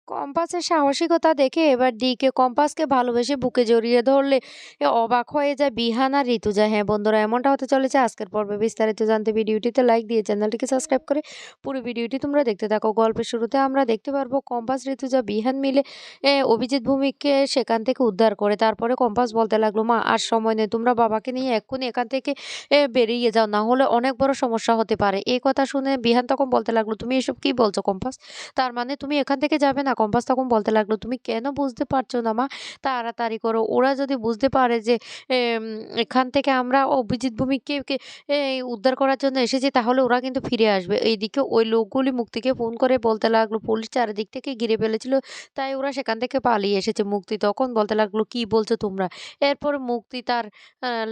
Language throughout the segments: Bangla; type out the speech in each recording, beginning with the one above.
কম্পাসের সাহসিকতা দেখে এবার ডিকে কম্পাসকে ভালোবেসে বুকে জড়িয়ে ধরলে অবাক হয়ে যায় বিহান আর ঋতুজা। হ্যাঁ বন্ধুরা, এমনটা হতে চলেছে আজকের পর্বে। বিস্তারিত জানতে ভিডিওটিতে লাইক দিয়ে চ্যানেলটিকে সাবস্ক্রাইব করে পুরো ভিডিওটি তোমরা দেখতে থাকো। গল্পের শুরুতে আমরা দেখতে পারবো কম্পাস ঋতুজা বিহান মিলে অভিজিৎ ভূমিকে সেখান থেকে উদ্ধার করে। তারপরে কম্পাস বলতে লাগলো, মা আর সময় নেই, তোমরা বাবাকে নিয়ে এক্ষুনি এখান থেকে বেরিয়ে যাও, না হলে অনেক বড় সমস্যা হতে পারে। এই কথা শুনে বিহান তখন বলতে লাগলো, তুমি এসব কি বলছো কম্পাস? তার মানে তুমি এখান থেকে যাবে না? কম্পাস তখন বলতে লাগলো, তুমি কেন বুঝতে পারছো না মা? তাড়াতাড়ি করো, ওরা যদি বুঝতে পারে যে এম, এখান থেকে আমরা অভিজিৎ ভূমিকে উদ্ধার করার জন্য এসেছি, তাহলে ওরা কিন্তু ফিরে আসবে। এইদিকে ওই লোকগুলি মুক্তিকে ফোন করে বলতে লাগলো, পুলিশ চারিদিক থেকে ঘিরে ফেলেছিল, তাই ওরা সেখান থেকে পালিয়ে এসেছে। মুক্তি তখন বলতে লাগলো, কি বলছো তোমরা? এরপর মুক্তি তার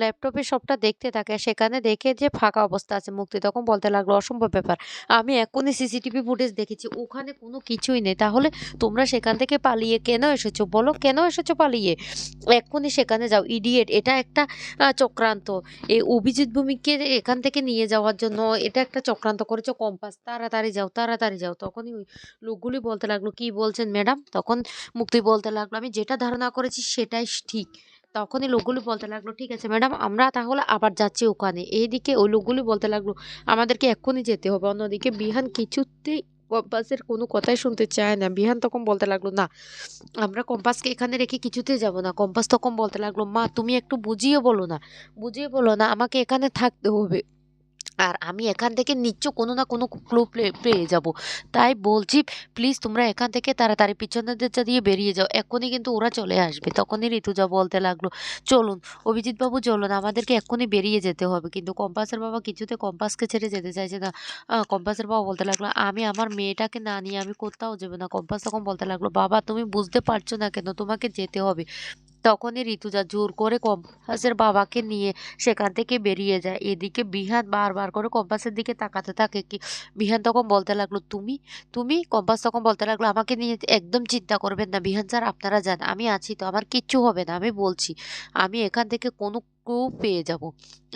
ল্যাপটপে সবটা দেখতে থাকে, সেখানে দেখে যে ফাঁকা অবস্থা আছে। মুক্তি তখন বলতে লাগলো, অসম্ভব ব্যাপার, আমি এক্ষুনি সিসিটিভি ফুটেজ দেখেছি, ওখানে কোনো কিছুই নেই। তাহলে তোমরা সেখান থেকে পালিয়ে কেন এসেছো? বলো, কেন এসেছো পালিয়ে? এক্ষুনি সেখানে যাও, ইডিয়েট! এটা একটা চক্রান্ত। এই অভিজিৎ ভূমিকে এখান থেকে নিয়ে যাওয়ার জন্য এটা একটা চক্রান্ত করেছো কম্পাস। তাড়াতাড়ি যাও, তাড়াতাড়ি যাও। তখনই ওই লোকগুলি বলতে লাগলো, কি বলছেন ম্যাডাম? তখন মুক্তি বলতে লাগলো, আমি যেটা ধারণা করেছি সেটাই ঠিক। তখনই লোকগুলি বলতে লাগলো, ঠিক আছে ম্যাডাম, আমরা তাহলে আবার যাচ্ছি ওখানে। এইদিকে ওই লোকগুলি বলতে লাগলো, আমাদেরকে এক্ষুনি যেতে হবে। অন্যদিকে বিহান কিছুতেই কম্পাসের কোনো কথাই শুনতে চায় না। বিহান তখন বলতে লাগলো, না, আমরা কম্পাসকে এখানে রেখে কিছুতেই যাব না। কম্পাস তখন বলতে লাগলো, মা তুমি একটু বুঝিয়ে বলো না, বুঝিয়ে বলো না, আমাকে এখানে থাকতে হবে। আর আমি এখান থেকে নিশ্চয় কোনো না কোনো ক্লু পেয়ে যাব। তাই বলছি, প্লিজ তোমরা এখান থেকে তাড়াতাড়ি পিছনের দিকটা দিয়ে বেরিয়ে যাও, এক্ষুনি কিন্তু ওরা চলে আসবে। তখনই ঋতুজা বলতে লাগলো, চলুন অভিজিৎ বাবু, চলুন, আমাদেরকে এক্ষুনি বেরিয়ে যেতে হবে। কিন্তু কম্পাসের বাবা কিছুতে কম্পাসকে ছেড়ে যেতে চাইছে না। কম্পাসের বাবা বলতে লাগলো, আমি আমার মেয়েটাকে না নিয়ে আমি কোথাও যাবো না। কম্পাস তখন বলতে লাগলো, বাবা তুমি বুঝতে পারছো না কেন? তোমাকে যেতে হবে। তখনই ঋতুজা জোর করে কম্পাসের বাবাকে নিয়ে সেখান থেকে বেরিয়ে যায়। এদিকে বিহান বারবার করে কম্পাসের দিকে তাকাতে থাকে। কি বিহান তখন বলতে লাগলো, তুমি তুমি কম্পাস তখন বলতে লাগলো, আমাকে নিয়ে একদম চিন্তা করবেন না বিহান স্যার, আপনারা যান, আমি আছি তো, আমার কিচ্ছু হবে না, আমি বলছি, আমি এখান থেকে কোনো ক্লু পেয়ে যাব।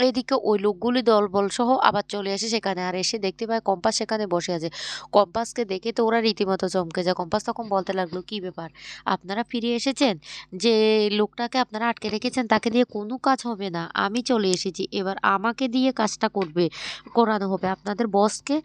এইদিকে ওই লোকগুলি দলবল সহ আবার চলে আসে সেখানে, আর এসে দেখতে পায় কম্পাস সেখানে বসে আছে। কম্পাসকে দেখে তো ওরা রীতিমতো চমকে যায়। কম্পাস তখন বলতে লাগলো, কি ব্যাপার, আপনারা ফিরে এসেছেন? যে লোকটাকে আপনারা আটকে রেখেছেন তাকে দিয়ে কোনো কাজ হবে না, আমি চলে এসেছি, এবার আমাকে দিয়ে কাজটা করানো হবে। আপনাদের বসকে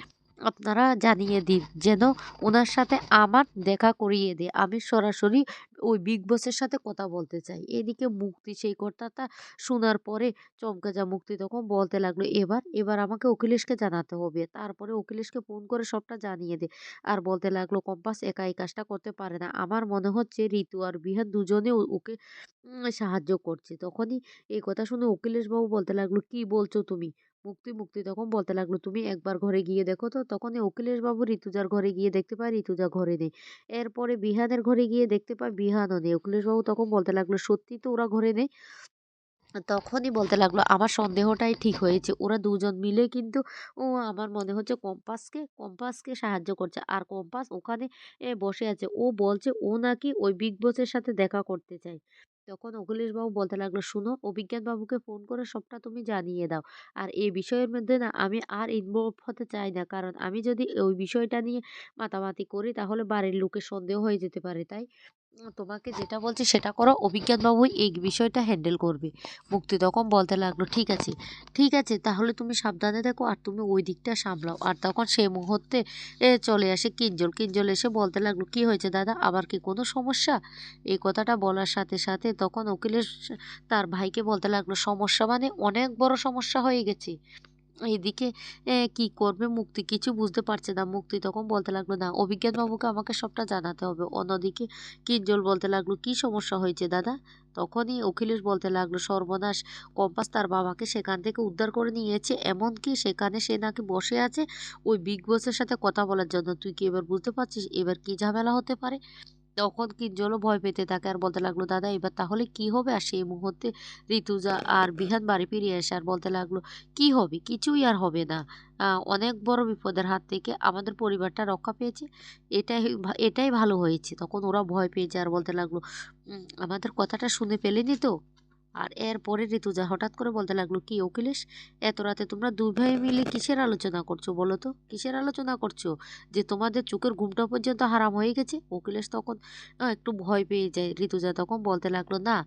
আপনারা জানিয়ে দিন যেন ওনার সাথে আমার দেখা করিয়ে দেয়, আমি সরাসরি ওই বিগ বসের সাথে কথা বলতে চাই। এদিকে মুক্তি সেই কথাটা শোনার পরে চমকে যা। মুক্তি তখন বলতে লাগলো, এবার এবার আমাকে অখিলেশকে জানাতে হবে। তারপরে অখিলেশকে ফোন করে সবটা জানিয়ে দে। আর বলতে লাগলো, কম্পাস একা এই কাজটা করতে পারে না, আমার মনে হচ্ছে ঋতু আর বিহান দুজনে ওকে সাহায্য করছে। তখনই এই কথা শুনে অখিলেশ বাবু বলতে লাগলো, কি বলছো তুমি? মুক্তি তখন বলতে লাগলো, তুমি একবার ঘরে গিয়ে দেখো তো। তখনই অখিলেশ বাবু ঋতুজার ঘরে গিয়ে দেখতে পায় ঋতুজা ঘরে নেই। এরপরে বিহানের ঘরে গিয়ে দেখতে পায় বিহানও নেই। অখিলেশ বাবু তখন বলতে লাগলো, সত্যি তো ওরা ঘরে নেই? তখনই বলতে লাগলো, আমার সন্দেহটাই ঠিক হয়েছে, ওরা দুজন মিলে কিন্তু আমার মনে হচ্ছে কম্পাসকে সাহায্য করছে। আর কম্পাস ওখানে বসে আছে, ও বলছে ও নাকি ওই বিগ বসের সাথে দেখা করতে চায়। তখন অখিলেশ বাবু বলতে লাগলো, শুনো, অভিজ্ঞান বাবুকে ফোন করে সবটা তুমি জানিয়ে দাও। আর এই বিষয়ের মধ্যে না আমি আর ইনভলভ হতে চাই না, কারণ আমি যদি ওই বিষয়টা নিয়ে মাতামাতি করি তাহলে বাড়ির লোকের সন্দেহ হয়ে যেতে পারে। তাই তোমাকে যেটা বলছি সেটা করো, অভিজ্ঞান বাবুই এই বিষয়টা হ্যান্ডেল করবে। মুক্তি তখন বলতে লাগলো, ঠিক আছে, ঠিক আছে, তাহলে তুমি সাবধানে দেখো আর তুমি ওই দিকটা সামলাও। আর তখন সেই মুহূর্তে চলে আসে কিঞ্জল এসে বলতে লাগলো, কি হয়েছে দাদা, আবার কি কোনো সমস্যা? এই কথাটা বলার সাথে সাথে তখন অখিলেশ তার ভাইকে বলতে লাগলো, সমস্যা মানে অনেক বড় সমস্যা হয়ে গেছে। এদিকে কি করবে মুক্তি কিছু বুঝতে পারছে না। মুক্তি তখন বলতে লাগলো, না, অভিজ্ঞান বাবুকে আমাকে সবটা জানাতে হবে। অন্যদিকে কিঞ্জল বলতে লাগলো, কি সমস্যা হয়েছে দাদা? তখনই অখিলেশ বলতে লাগলো, সর্বনাশ, কম্পাস তার বাবাকে সেখান থেকে উদ্ধার করে নিয়েছে, এমনকি সেখানে সে নাকি বসে আছে ওই বিগ বসের সাথে কথা বলার জন্য। তুই কি এবার বুঝতে পারছিস এবার কি ঝামেলা হতে পারে? তখন কিঞ্জলও ভয় পেতে থাকে আর বলতে লাগলো, দাদা এবার তাহলে কি হবে? আর সেই মুহূর্তে ঋতুজা আর বিহান বাড়ি ফিরে আসে আর বলতে লাগলো, কি হবে? কিছুই আর হবে না, অনেক বড় বিপদের হাত থেকে আমাদের পরিবারটা রক্ষা পেয়েছে, এটাই ভালো হয়েছে। তখন ওরা ভয় পেয়েছে আর বলতে লাগলো, আমাদের কথাটা শুনে পেলেনি তো? আর এরপরে ঋতুজা হঠাৎ করে বলতে লাগলো, কি অখিলেশ, এত রাতে তোমরা দুই ভাই মিলে কিসের আলোচনা করছো বলো তো, কিসের আলোচনা করছো যে তোমাদের চোখের ঘুমটা পর্যন্ত হারাম হয়ে গেছে? অখিলেশ তখন একটু ভয় পেয়ে যায়। ঋতুজা তখন বলতে লাগলো, না,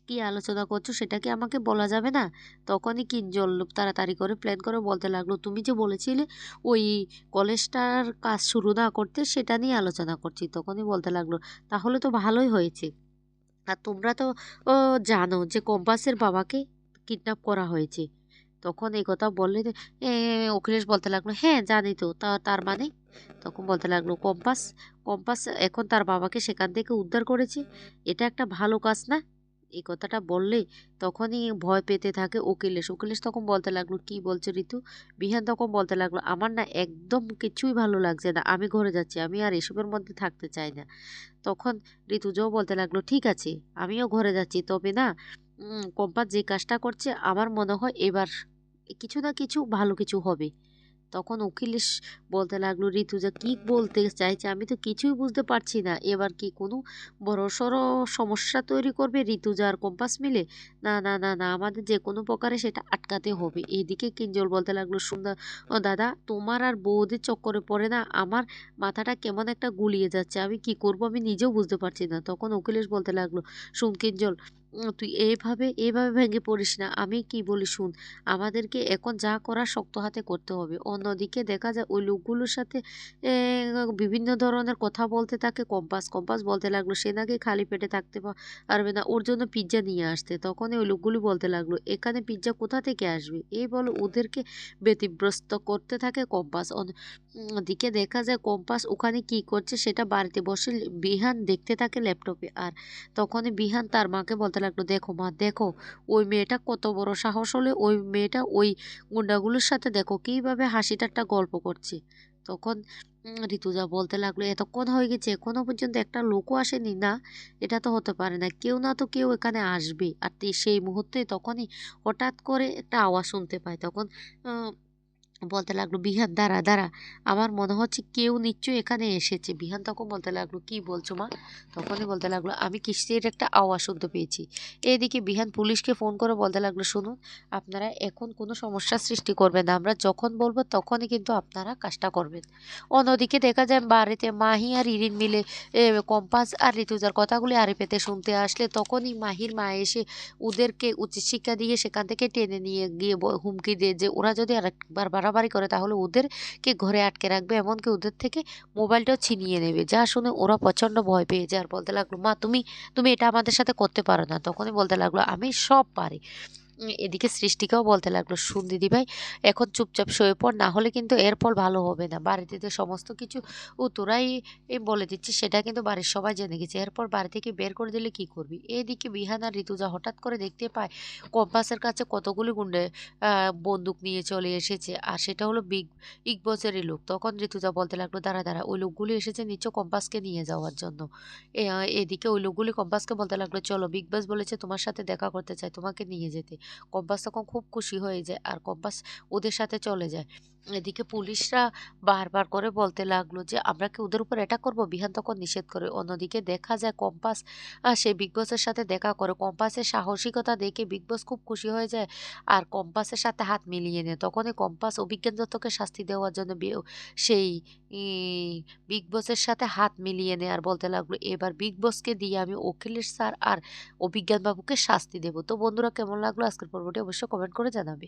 কি আলোচনা করছো সেটা কি আমাকে বলা যাবে না? তখনই কিঞ্জল তাড়াতাড়ি করে প্ল্যান করে বলতে লাগলো, তুমি যে বলেছিলে ওই কলেজটার কাজ শুরু না করতে, সেটা নিয়ে আলোচনা করছি। তখনই বলতে লাগলো, তাহলে তো ভালোই হয়েছে। আর তোমরা তো জানো যে কম্পাসের বাবাকে কিডন্যাপ করা হয়েছে। তখন এই কথা বললে অখিলেশ বলতে লাগলো, হ্যাঁ জানি তো, তার মানে? তখন বলতে লাগলো, কম্পাস কম্পাস এখন তার বাবাকে সেখান থেকে উদ্ধার করেছে। এটা একটা ভালো কাজ না? এই কথাটা বললে তখনই ভয় পেতে থাকে অখিলেশ। অখিলেশ তখন বলতে লাগলো, কি বলছো ঋতু? বিহান তখন বলতে লাগলো, আমার না একদম কিছুই ভালো লাগছে না, আমি ঘরে যাচ্ছি, আমি আর এসবের মধ্যে থাকতে চাই না। তখন ঋতুজাও বলতে লাগলো, ঠিক আছে, আমিও ঘরে যাচ্ছি, তবে না, কম্পাস যে কাজটা করছে আমার মনে হয় এবার কিছু না কিছু ভালো কিছু হবে। তখন অখিলেশ বলতে লাগলো, ঋতুজা কি বলতে চাইছে আমি তো কিছুই বুঝতে পারছি না, এবার কি কোনো বড়সড় সমস্যা তৈরি করবে ঋতুজা আর কম্পাস মিলে? না না না না, আমাদের যে কোনো প্রকারে সেটা আটকাতে হবে। এইদিকে কিঞ্জল বলতে লাগলো, সুন্দর ও দাদা, তোমার আর বৌদির চক্করে পড়ে না আমার মাথাটা কেমন একটা গুলিয়ে যাচ্ছে, আমি কি করব আমি নিজেও বুঝতে পারছি না। তখন অখিলেশ বলতে লাগলো, শুন কিঞ্জল, তুই এইভাবে এইভাবে ভেঙে পড়িস না, আমি কি বলি শুন, আমাদেরকে এখন যা করার শক্ত হাতে করতে হবে। অন্যদিকে দেখা যায় ওই লোকগুলোর সাথে বিভিন্ন ধরনের কথা বলতে থাকে কম্পাস। কম্পাস বলতে লাগলো, সে নাকি খালি পেটে থাকতে পারবে না, ওর জন্য পিৎজা নিয়ে আসতে। তখন ওই লোকগুলো বলতে লাগলো, এখানে পিৎজা কোথা থেকে আসবে? এই বলে ওদেরকে ব্যতিব্যস্ত করতে থাকে কম্পাস। দিকে দেখা যায় কম্পাস ওখানে কি করছে সেটা বাড়িতে বসে বিহান দেখতে থাকে ল্যাপটপে। আর তখনই বিহান তার মাকে বলতে লাগলো, দেখো মা, দেখো ওই মেয়েটা কত বড় সাহস হলে ওই মেয়েটা ওই গুন্ডাগুলোর সাথে দেখো কিভাবে হাসি ঠাট্টা গল্প করছে। তখন ঋতুজা বলতে লাগলো, এতক্ষণ হয়ে গেছে এখনো পর্যন্ত একটা লোকও আসেনি না? এটা তো হতে পারে না, কেউ না তো কেউ এখানে আসবে। আর সেই মুহূর্তে তখনই হঠাৎ করে একটা আওয়াজ শুনতে পায়। তখন আহ, বলতে লাগলো, বিহান দাঁড়া দাঁড়া, আমার মনে হচ্ছে কেউ নিশ্চয়ই এখানে এসেছে। বিহান তখন বলতে লাগলো, কি বলছো মা? তখনই বলতে লাগলো, আমি কিসের একটা আওয়াজ শুনতে পেয়েছি। এদিকে বিহান পুলিশকে ফোন করে বলতে লাগলো, শুনুন, আপনারা এখন কোনো সমস্যার সৃষ্টি করবেন না, আমরা যখন বলবো তখনই কিন্তু আপনারা কাজটা করবেন। অন্যদিকে দেখা যায় বাড়িতে মাহি আর ইরিন মিলে কম্পাস আর ঋতুজার কথাগুলি আড়ি পেতে শুনতে আসলে তখনই মাহির মা এসে ওদেরকে উচিত শিক্ষা দিয়ে সেখান থেকে টেনে নিয়ে গিয়ে হুমকি দিয়ে যে ওরা যদি আরেকবার বাড়াবাড়ি করে তাহলে ওদেরকে ঘরে আটকে রাখবে, এমনকি ওদের থেকে মোবাইলটাও ছিনিয়ে নেবে। যা শুনে ওরা প্রচণ্ড ভয় পেয়ে যায় আর বলতে লাগলো, মা তুমি তুমি এটা আমাদের সাথে করতে পারো না। তখনই বলতে লাগলো, আমি সব পারি। এদিকে সৃষ্টিকাও বলতে লাগলো, শুন দিদিভাই, এখন চুপচাপ শুয়ে পড়, না হলে কিন্তু এরপর ভালো হবে না। বাড়িতে তো সমস্ত কিছু তোরাই বলে দিচ্ছিস, সেটা কিন্তু বাড়ির সবাই জেনে গেছে, এরপর বাড়ি থেকে বের করে দিলে কি করবি? এদিকে বিহান আর ঋতুজা হঠাৎ করে দেখতে পায় কম্পাসের কাছে কতগুলি গুন্ডে বন্দুক নিয়ে চলে এসেছে, আর সেটা হলো বিগ বসেরই লোক। তখন ঋতুজা বলতে লাগলো, দাঁড়া দাঁড়া, ওই লোকগুলি এসেছে নিশ্চয় কম্পাসকে নিয়ে যাওয়ার জন্য। এদিকে ওই লোকগুলি কম্পাসকে বলতে লাগলো, চলো, বিগ বস বলেছে তোমার সাথে দেখা করতে চাই, তোমাকে নিয়ে যেতে। কম্পাস তখন খুব খুশি হয়ে যায় আর কম্পাস ওদের সাথে চলে যায়। এদিকে পুলিশরা বারবার করে বলতে লাগলো যে আমরা কি ওদের উপর অ্যাটাক করবো? বিহান তখন নিষেধ করে। অন্যদিকে দেখা যায় কম্পাস সে বিগ বসের সাথে দেখা করে। কম্পাসের সাহসিকতা দেখে বিগ বস খুব খুশি হয়ে যায় আর কম্পাসের সাথে হাত মিলিয়ে নেয়। তখনই কম্পাস অভিজ্ঞান দত্তকে শাস্তি দেওয়ার জন্য সেই ই বিগ বসের সাথে হাত মিলিয়ে নেয় আর বলতে লাগলো, এবার বিগ বসকে দিয়ে আমি অখিলেশ স্যার আর অভিজ্ঞান বাবুকে শাস্তি দেব। তো বন্ধুরা, কেমন লাগলো আজকের পর্বটি অবশ্যই কমেন্ট করে জানাবে।